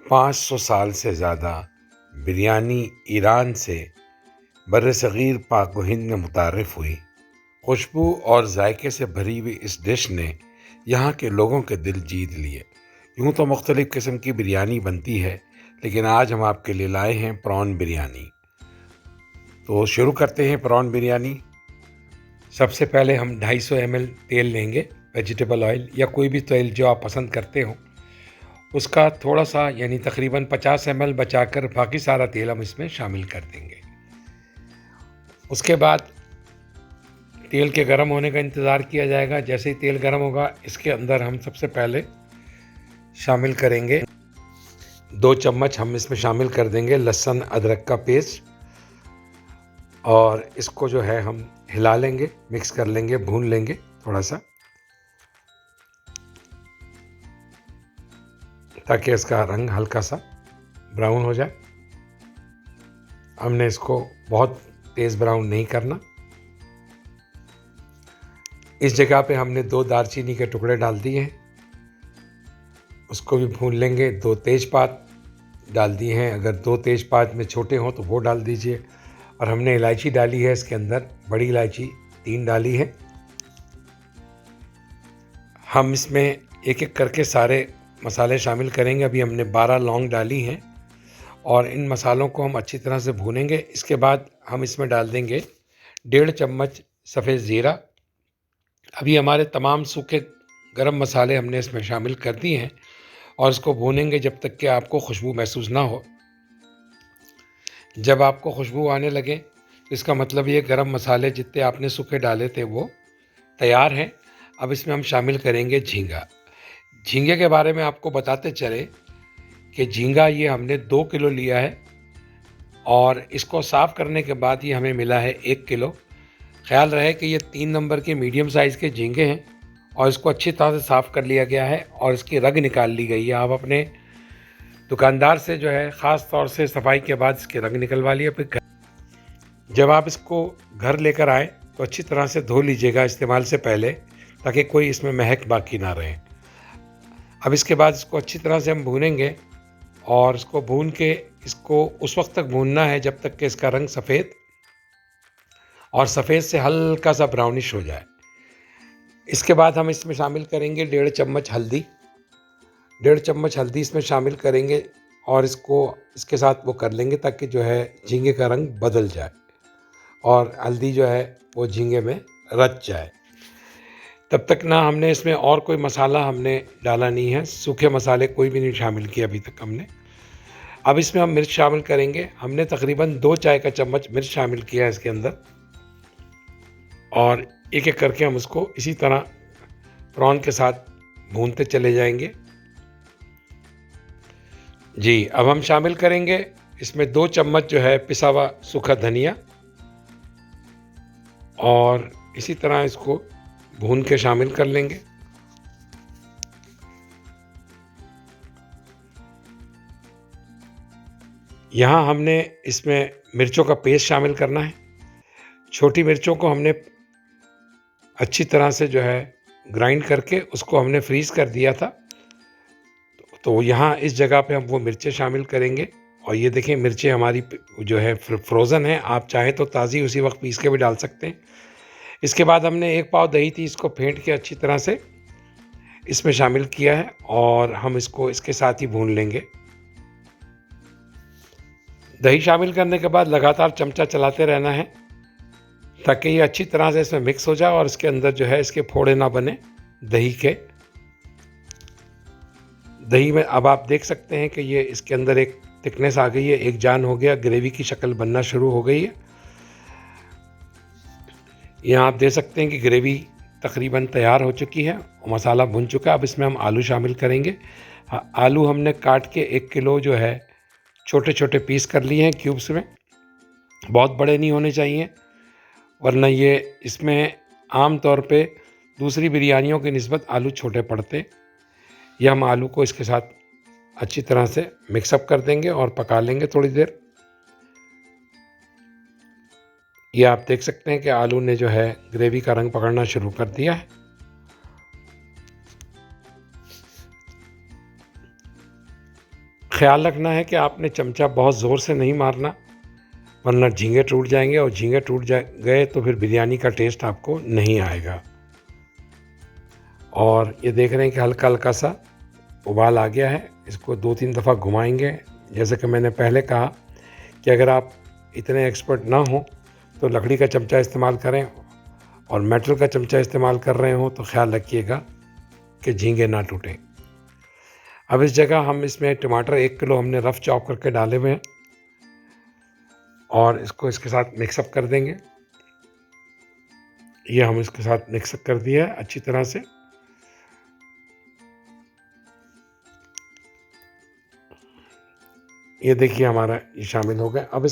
500 साल से ज़्यादा बिरयानी ईरान से बर्रसगीर पाक व हिंद में मुतारिफ़ हुई। खुशबू और जायके से भरी हुई इस डिश ने यहाँ के लोगों के दिल जीत लिए। यूँ तो मुख्तलिफ़ किस्म की बिरयानी बनती है, लेकिन आज हम आपके लिए लाए हैं प्रॉन बिरयानी। तो शुरू करते हैं प्रॉन बिरयानी। सबसे पहले हम 250 ml तेल लेंगे, वेजिटेबल ऑयल या कोई भी तेल जो आप पसंद करते हो। उसका थोड़ा सा यानी तकरीबन 50 ml बचाकर बाकी सारा तेल हम इसमें शामिल कर देंगे। उसके बाद तेल के गर्म होने का इंतज़ार किया जाएगा। जैसे ही तेल गर्म होगा, इसके अंदर हम सबसे पहले शामिल करेंगे 2 चम्मच हम इसमें शामिल कर देंगे लहसुन अदरक का पेस्ट, और इसको जो है हम हिला लेंगे, मिक्स कर लेंगे, भून लेंगे थोड़ा सा, ताकि इसका रंग हल्का सा ब्राउन हो जाए। हमने इसको बहुत तेज़ ब्राउन नहीं करना। इस जगह पे हमने 2 दालचीनी के टुकड़े डाल दिए हैं, उसको भी भून लेंगे। 2 तेज़पात डाल दिए हैं, अगर 2 तेज़पात में छोटे हों तो वो डाल दीजिए। और हमने इलायची डाली है इसके अंदर, बड़ी इलायची 3 डाली है। हम इसमें एक एक करके सारे मसाले शामिल करेंगे। अभी हमने 12 लौंग डाली हैं और इन मसालों को हम अच्छी तरह से भूनेंगे। इसके बाद हम इसमें डाल देंगे 1.5 चम्मच सफ़ेद ज़ीरा। अभी हमारे तमाम सूखे गरम मसाले हमने इसमें शामिल कर दिए हैं और इसको भूनेंगे जब तक कि आपको खुशबू महसूस ना हो। जब आपको खुशबू आने लगे तो इसका मतलब ये गरम मसाले जितने आपने सूखे डाले थे वो तैयार हैं। अब इसमें हम शामिल करेंगे झींगा। झींगे के बारे में आपको बताते चले कि झींगा ये हमने 2 किलो लिया है और इसको साफ़ करने के बाद ये हमें मिला है 1 किलो। ख्याल रहे कि ये 3 नंबर के मीडियम साइज़ के झींगे हैं और इसको अच्छी तरह से साफ़ कर लिया गया है और इसकी रग निकाल ली गई है। आप अपने दुकानदार से जो है ख़ास तौर से सफाई के बाद इसकी रग निकलवा लिया। फिर जब आप इसको घर लेकर आएँ तो अच्छी तरह से धो लीजिएगा इस्तेमाल से पहले, ताकि कोई इसमें महक बाकी ना रहे। अब इसके बाद इसको अच्छी तरह से हम भूनेंगे और इसको भून के इसको उस वक्त तक भूनना है जब तक कि इसका रंग सफ़ेद और सफ़ेद से हल्का सा ब्राउनिश हो जाए। इसके बाद हम इसमें शामिल करेंगे 1.5 चम्मच हल्दी। 1.5 चम्मच हल्दी इसमें शामिल करेंगे और इसको इसके साथ वो कर लेंगे ताकि जो है झींगे का रंग बदल जाए और हल्दी जो है वो झींगे में रच जाए। तब तक ना हमने इसमें और कोई मसाला हमने डाला नहीं है, सूखे मसाले कोई भी नहीं शामिल किए अभी तक हमने। अब इसमें हम मिर्च शामिल करेंगे। हमने तकरीबन 2 चाय का चम्मच मिर्च शामिल किया है इसके अंदर और एक एक करके हम उसको इसी तरह प्रॉन के साथ भूनते चले जाएंगे। जी, अब हम शामिल करेंगे इसमें 2 चम्मच जो है पिसा हुआ सूखा धनिया और इसी तरह इसको भून के शामिल कर लेंगे। यहाँ हमने इसमें मिर्चों का पेस्ट शामिल करना है। छोटी मिर्चों को हमने अच्छी तरह से जो है ग्राइंड करके उसको हमने फ्रीज़ कर दिया था। तो यहाँ इस जगह पे हम वो मिर्चें शामिल करेंगे और ये देखें मिर्चें हमारी जो है फ्रोज़न है। आप चाहें तो ताज़ी उसी वक्त पीस के भी डाल सकते हैं। इसके बाद हमने 1 पाव दही थी, इसको फेंट के अच्छी तरह से इसमें शामिल किया है और हम इसको इसके साथ ही भून लेंगे। दही शामिल करने के बाद लगातार चमचा चलाते रहना है ताकि ये अच्छी तरह से इसमें मिक्स हो जाए और इसके अंदर जो है इसके फोड़े ना बने दही के। दही में अब आप देख सकते हैं कि ये इसके अंदर एक थिकनेस आ गई है, एक जान हो गया, ग्रेवी की शक्ल बनना शुरू हो गई है। यहाँ आप देख सकते हैं कि ग्रेवी तकरीबन तैयार हो चुकी है और मसाला भुन चुका है। अब इसमें हम आलू शामिल करेंगे। आलू हमने काट के 1 किलो जो है छोटे छोटे पीस कर लिए हैं क्यूब्स में। बहुत बड़े नहीं होने चाहिए वरना ये इसमें आम तौर पे दूसरी बिरयानियों की निस्बत आलू छोटे पड़ते। ये हम आलू को इसके साथ अच्छी तरह से मिक्सअप कर देंगे और पका लेंगे थोड़ी देर। ये आप देख सकते हैं कि आलू ने जो है ग्रेवी का रंग पकड़ना शुरू कर दिया है। ख़्याल रखना है कि आपने चमचा बहुत ज़ोर से नहीं मारना, वरना झींगे टूट जाएंगे, और झींगे टूट गए तो फिर बिरयानी का टेस्ट आपको नहीं आएगा। और ये देख रहे हैं कि हल्का हल्का सा उबाल आ गया है। इसको 2-3 दफ़ा घुमाएंगे। जैसे कि मैंने पहले कहा कि अगर आप इतने एक्सपर्ट ना हो तो लकड़ी का चमचा इस्तेमाल करें, और मेटल का चमचा इस्तेमाल कर रहे हो तो ख्याल रखिएगा कि झींगे ना टूटें। अब इस जगह हम इसमें टमाटर 1 किलो हमने रफ़ चॉप करके डाले हुए हैं, और इसको इसके साथ मिक्सअप कर देंगे। ये हम इसके साथ मिक्सअप कर दिया है अच्छी तरह से। ये देखिए हमारा ये शामिल हो गया। अब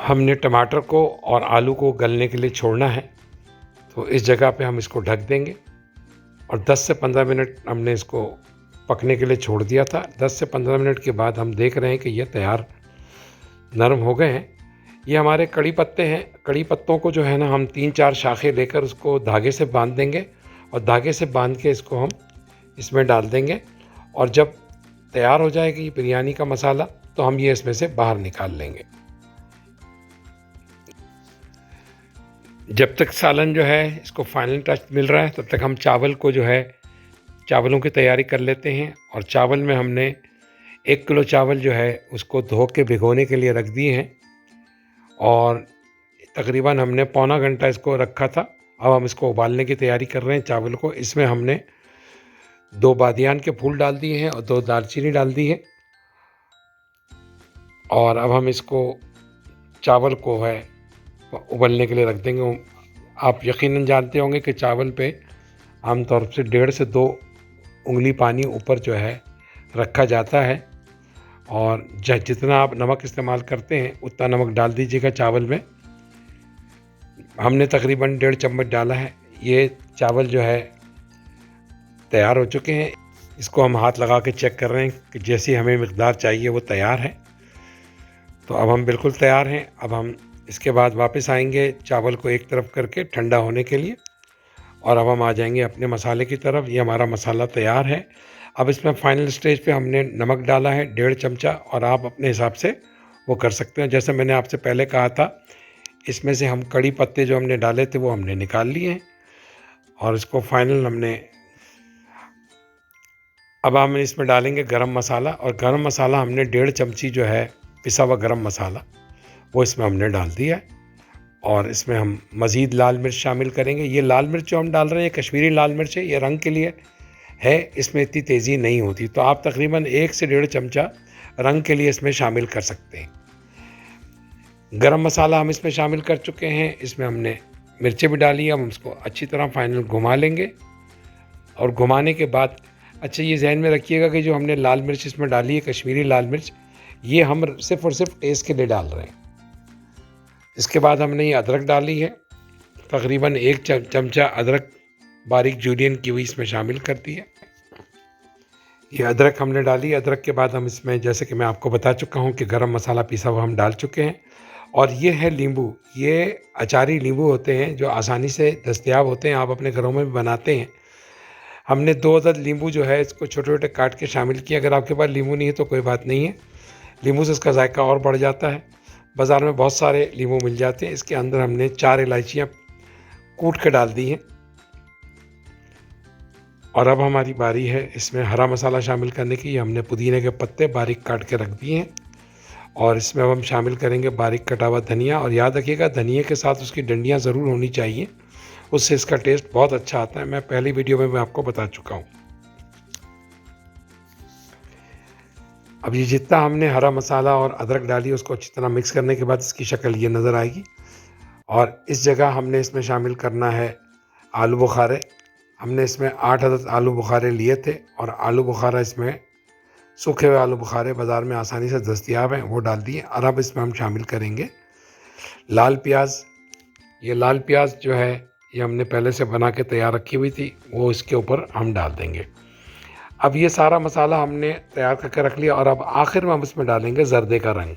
हमने टमाटर को और आलू को गलने के लिए छोड़ना है, तो इस जगह पे हम इसको ढक देंगे, और 10 से 15 मिनट हमने इसको पकने के लिए छोड़ दिया था। 10 से 15 मिनट के बाद हम देख रहे हैं कि ये तैयार नरम हो गए हैं। ये हमारे कड़ी पत्ते हैं। कड़ी पत्तों को जो है ना, हम 3-4 शाखें लेकर उसको धागे से बांध देंगे, और धागे से बांध के इसको हम इसमें डाल देंगे, और जब तैयार हो जाएगी बिरयानी का मसाला तो हम ये इसमें से बाहर निकाल लेंगे। जब तक सालन जो है इसको फाइनल टच मिल रहा है, तब तक हम चावल को जो है चावलों की तैयारी कर लेते हैं। और चावल में हमने 1 किलो चावल जो है उसको धो के भिगोने के लिए रख दिए हैं, और तकरीबन हमने पौना घंटा इसको रखा था। अब हम इसको उबालने की तैयारी कर रहे हैं चावल को। इसमें हमने 2 बादियान के फूल डाल दिए हैं और 2 दालचीनी डाल दी है, और अब हम इसको चावल को है उबलने के लिए रख देंगे। आप यकीनन जानते होंगे कि चावल पे आमतौर से 1.5 से 2 उंगली पानी ऊपर जो है रखा जाता है, और जितना आप नमक इस्तेमाल करते हैं उतना नमक डाल दीजिएगा चावल में। हमने तकरीबन 1.5 चम्मच डाला है। ये चावल जो है तैयार हो चुके हैं। इसको हम हाथ लगा के चेक कर रहे हैं कि जैसी हमें मिक़दार चाहिए वो तैयार है। तो अब हम बिल्कुल तैयार हैं। अब हम इसके बाद वापस आएंगे चावल को एक तरफ करके ठंडा होने के लिए, और अब हम आ जाएंगे अपने मसाले की तरफ। ये हमारा मसाला तैयार है। अब इसमें फाइनल स्टेज पे हमने नमक डाला है 1.5 चमचा, और आप अपने हिसाब से वो कर सकते हैं। जैसे मैंने आपसे पहले कहा था, इसमें से हम कड़ी पत्ते जो हमने डाले थे वो हमने निकाल लिए हैं, और इसको फाइनल हमने अब हम इसमें डालेंगे गरम मसाला, और गरम मसाला हमने 1.5 चमची जो है पिसा हुआ गरम मसाला वो इसमें हमने डाल दिया है। और इसमें हम मज़ीद लाल मिर्च शामिल करेंगे। ये लाल मिर्च जो हम डाल रहे हैं कश्मीरी लाल मिर्च है, ये रंग के लिए है, इसमें इतनी तेज़ी नहीं होती। तो आप तकरीबन 1 से 1.5 चमचा रंग के लिए इसमें शामिल कर सकते हैं। गरम मसाला हम इसमें शामिल कर चुके हैं। इसमें हमने मिर्चें भी डाली है। हम उसको अच्छी तरह फाइनल घुमा लेंगे, और घुमाने के बाद अच्छा ये जहन में रखिएगा कि जो हमने लाल मिर्च इसमें डाली है कश्मीरी लाल मिर्च, ये हम सिर्फ़ और सिर्फ टेस्ट के लिए डाल रहे हैं। इसके बाद हमने ये अदरक डाली है, तकरीबन 1 चमचा अदरक बारीक जूलियन की हुई इसमें शामिल कर दी है। ये अदरक हमने डाली। अदरक के बाद हम इसमें, जैसे कि मैं आपको बता चुका हूँ कि गरम मसाला पिसा हुआ हम डाल चुके हैं। और ये है नींबू। ये अचारी नींबू होते हैं जो आसानी से दस्तयाब होते हैं, आप अपने घरों में भी बनाते हैं। हमने 2 अदद नींबू जो है इसको छोटे छोटे काट के शामिल किया। अगर आपके पास नींबू नहीं है तो कोई बात नहीं है, नींबू से इसका जायका और बढ़ जाता है। बाज़ार में बहुत सारे नींबू मिल जाते हैं। इसके अंदर हमने 4 इलायचियाँ कूट के डाल दी हैं। और अब हमारी बारी है इसमें हरा मसाला शामिल करने की। हमने पुदीने के पत्ते बारीक काट के रख दिए हैं, और इसमें अब हम शामिल करेंगे बारीक कटा हुआ धनिया। और याद रखिएगा धनिया के साथ उसकी डंडियाँ ज़रूर होनी चाहिए, उससे इसका टेस्ट बहुत अच्छा आता है। मैं पहली वीडियो में मैं आपको बता चुका हूँ। अब ये जितना हमने हरा मसाला और अदरक डाली उसको अच्छी तरह मिक्स करने के बाद इसकी शक्ल ये नज़र आएगी। और इस जगह हमने इसमें शामिल करना है आलू बुखारे। हमने इसमें 8 अदद आलू बुखारे लिए थे, और आलू बुखारा इसमें सूखे हुए आलू बुखारे बाज़ार में आसानी से दस्तयाब हैं, वो डाल दिए। और अब इसमें हम शामिल करेंगे लाल प्याज। ये लाल प्याज जो है ये हमने पहले से बना के तैयार रखी हुई थी, वो इसके ऊपर हम डाल देंगे। अब ये सारा मसाला हमने तैयार करके रख लिया, और अब आखिर में हम इसमें डालेंगे ज़र्दे का रंग।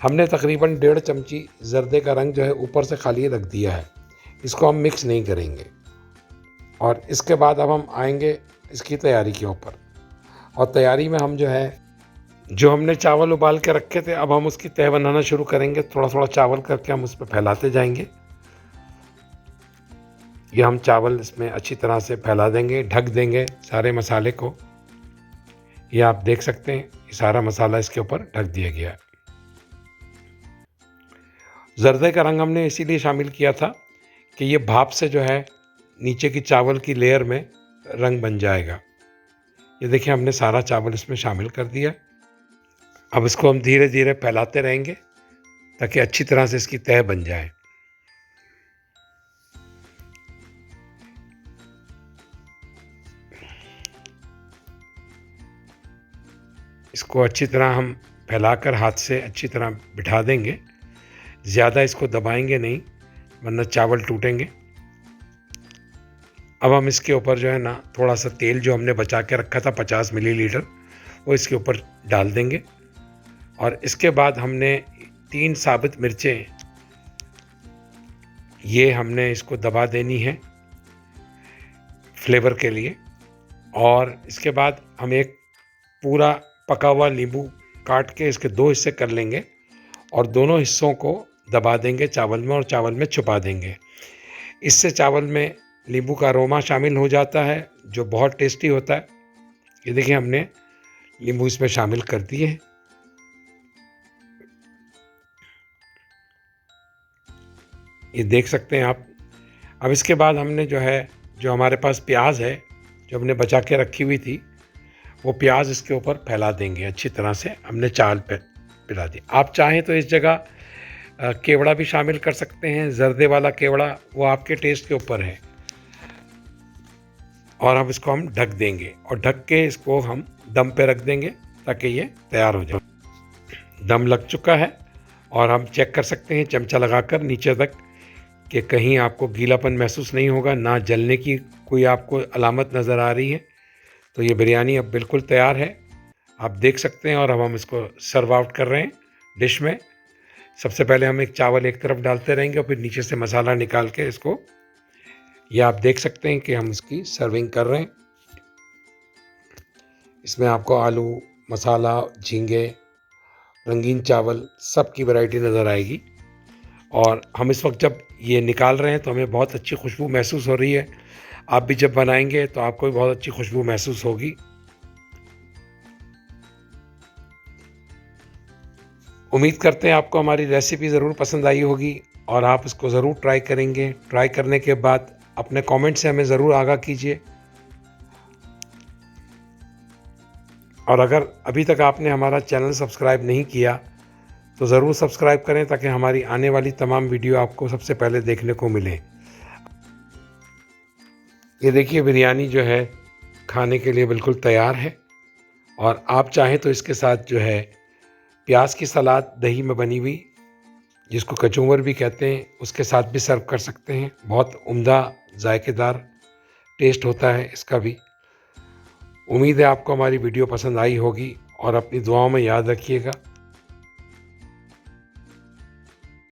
हमने तकरीबन 1.5 चमची ज़र्दे का रंग जो है ऊपर से खाली रख दिया है, इसको हम मिक्स नहीं करेंगे। और इसके बाद अब हम आएंगे इसकी तैयारी के ऊपर। और तैयारी में हम जो है, जो हमने चावल उबाल के रखे थे, अब हम उसकी तह बनाना शुरू करेंगे। थोड़ा थोड़ा चावल करके हम उस पर फैलाते जाएंगे। ये हम चावल इसमें अच्छी तरह से फैला देंगे, ढक देंगे सारे मसाले को। ये आप देख सकते हैं, ये सारा मसाला इसके ऊपर ढक दिया गया। जर्दे का रंग हमने इसीलिए शामिल किया था कि ये भाप से जो है नीचे की चावल की लेयर में रंग बन जाएगा। ये देखिए, हमने सारा चावल इसमें शामिल कर दिया। अब इसको हम धीरे धीरे फैलाते रहेंगे ताकि अच्छी तरह से इसकी तह बन जाए। इसको अच्छी तरह हम फैलाकर हाथ से अच्छी तरह बिठा देंगे। ज़्यादा इसको दबाएंगे नहीं, वरना चावल टूटेंगे। अब हम इसके ऊपर जो है ना, थोड़ा सा तेल जो हमने बचा के रखा था 50 मिलीलीटर, वो इसके ऊपर डाल देंगे। और इसके बाद हमने 3 साबुत मिर्चें, ये हमने इसको दबा देनी है फ्लेवर के लिए। और इसके बाद हम एक पूरा पका हुआ नींबू काट के इसके 2 हिस्से कर लेंगे और दोनों हिस्सों को दबा देंगे चावल में और चावल में छुपा देंगे। इससे चावल में नींबू का अरोमा शामिल हो जाता है, जो बहुत टेस्टी होता है। ये देखिए, हमने नींबू इसमें शामिल कर दिए हैं। ये देख सकते हैं आप। अब इसके बाद हमने जो है, जो हमारे पास प्याज है, जो हमने बचा के रखी हुई थी, वो प्याज इसके ऊपर फैला देंगे अच्छी तरह से। हमने चावल पे पिला दी। आप चाहें तो इस जगह केवड़ा भी शामिल कर सकते हैं, जर्दे वाला केवड़ा, वो आपके टेस्ट के ऊपर है। और अब इसको हम ढक देंगे और ढक के इसको हम दम पे रख देंगे ताकि ये तैयार हो जाए। दम लग चुका है और हम चेक कर सकते हैं चमचा लगाकर नीचे तक कि कहीं आपको गीलापन महसूस नहीं होगा, ना जलने की कोई आपको अलामत नज़र आ रही है। तो ये बिरयानी अब बिल्कुल तैयार है, आप देख सकते हैं। और अब हम इसको सर्व आउट कर रहे हैं डिश में। सबसे पहले हम एक चावल एक तरफ डालते रहेंगे और फिर नीचे से मसाला निकाल के इसको, ये आप देख सकते हैं कि हम इसकी सर्विंग कर रहे हैं। इसमें आपको आलू, मसाला, झींगे, रंगीन चावल, सब की वैरायटी नज़र आएगी। और हम इस वक्त जब ये निकाल रहे हैं तो हमें बहुत अच्छी खुशबू महसूस हो रही है। आप भी जब बनाएंगे तो आपको भी बहुत अच्छी खुशबू महसूस होगी। उम्मीद करते हैं आपको हमारी रेसिपी ज़रूर पसंद आई होगी और आप इसको ज़रूर ट्राई करेंगे। ट्राई करने के बाद अपने कमेंट से हमें ज़रूर आगाह कीजिए। और अगर अभी तक आपने हमारा चैनल सब्सक्राइब नहीं किया तो ज़रूर सब्सक्राइब करें ताकि हमारी आने वाली तमाम वीडियो आपको सबसे पहले देखने को मिले। ये देखिए, बिरयानी जो है खाने के लिए बिल्कुल तैयार है। और आप चाहें तो इसके साथ जो है प्याज की सलाद दही में बनी हुई, जिसको कचूमर भी कहते हैं, उसके साथ भी सर्व कर सकते हैं। बहुत उम्दा जायकेदार टेस्ट होता है इसका भी। उम्मीद है आपको हमारी वीडियो पसंद आई होगी और अपनी दुआओं में याद रखिएगा।